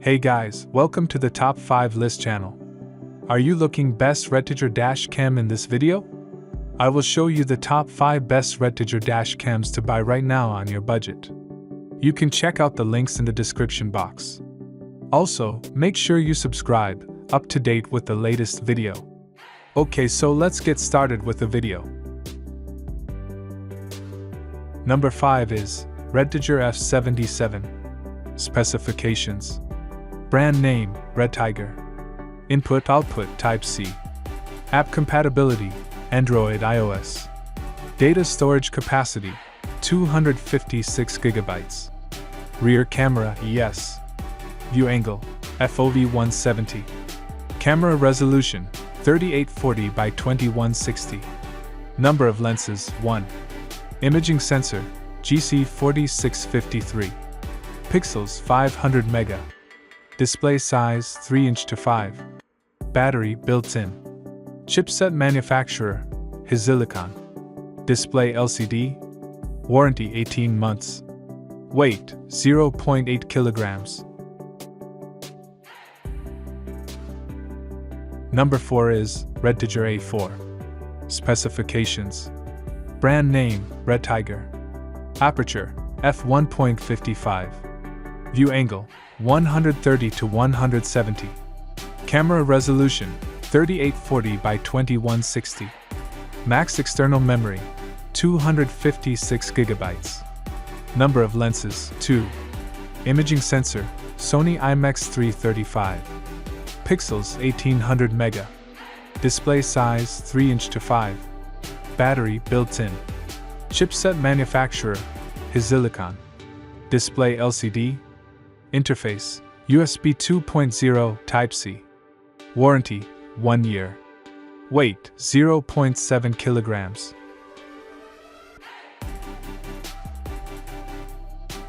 Hey guys, welcome to the Top 5 List channel. Are you looking best Redtiger Dashcam in this video? I will show you the top 5 best Redtiger Dashcams to buy right now on your budget. You can check out the links in the description box. Also, make sure you subscribe, up to date with the latest video. Okay, so let's get started with the video. Number 5 is Redtiger F77. Specifications. Brand name, Redtiger. Input-output Type-C. App compatibility, Android iOS. Data storage capacity, 256 GB. Rear camera, ES. View angle, FOV 170. Camera resolution, 3840 by 2160. Number of lenses, 1. Imaging sensor, GC4653. Pixels, 500 mega. Display size, 3" to 5. Battery, built-in. Chipset manufacturer, Silicon. Display LCD. Warranty, 18 months. Weight, 0.8 kilograms. Number 4 is Redtiger A4. Specifications. Brand name, Redtiger. Aperture, f1.55. View angle, 130 to 170. Camera resolution, 3840 by 2160. Max external memory, 256 GB. Number of lenses, 2. Imaging sensor, Sony IMX335. Pixels, 1800 mega. Display size, 3" to 5. Battery, built-in. Chipset manufacturer, Silicon. Display LCD. Interface, USB 2.0 Type-C. Warranty, 1 year. Weight, 0.7 kilograms.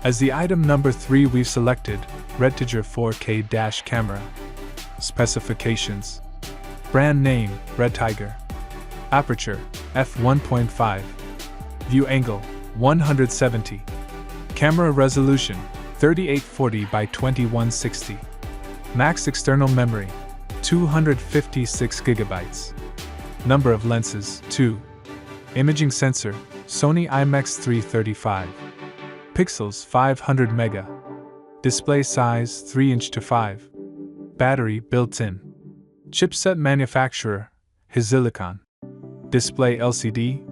As the item number 3 we've selected, Redtiger 4K dash camera. Specifications. Brand name, Redtiger. Aperture, f1.5. View angle, 170. Camera resolution, 3840 by 2160. Max external memory, 256 GB. Number of lenses, 2. Imaging sensor, Sony IMX335. Pixels, 500 mega. Display size, 3" to 5. Battery, built-in. Chipset manufacturer, Silicon. Display LCD.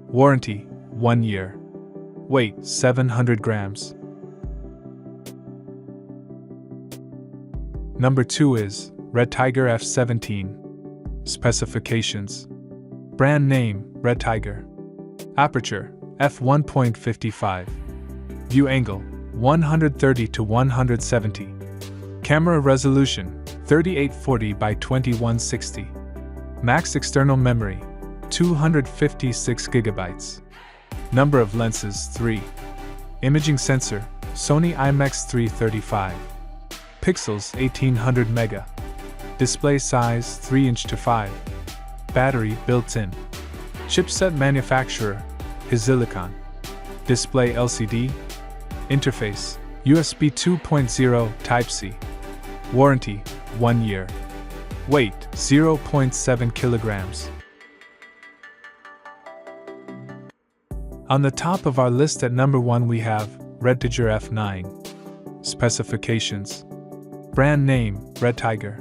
Warranty, 1 year. Weight, 700 grams. Number 2 is Redtiger F17. Specifications. Brand name, Redtiger. Aperture, f1.55. View angle, 130 to 170. Camera resolution, 3840 by 2160. Max external memory, 256 GB. Number of lenses, 3. Imaging sensor, Sony IMX335. Pixels, 1800 mega. Display size, 3" to 5. Battery, built-in. Chipset manufacturer, Silicon. Display LCD. Interface, USB 2.0 Type-C. Warranty, 1 year. Weight, 0.7 kilograms. On the top of our list at number 1 we have Redtiger F9. Specifications. Brand name, Redtiger.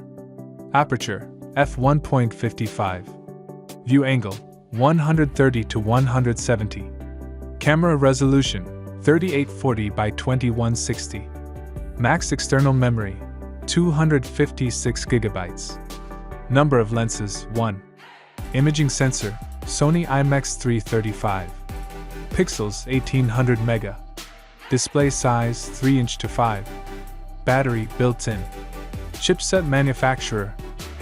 Aperture, f1.55. View angle, 130 to 170. Camera resolution, 3840 by 2160. Max external memory, 256 GB. Number of lenses, 1. Imaging sensor, Sony IMX335. Pixels, 1800 mega. Display size, 3" to 5. Battery, built-in. Chipset manufacturer,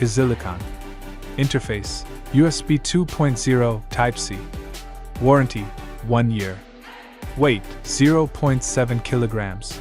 Silicon. Interface, USB 2.0 Type-C. Warranty, 1 year. Weight, 0.7 kilograms.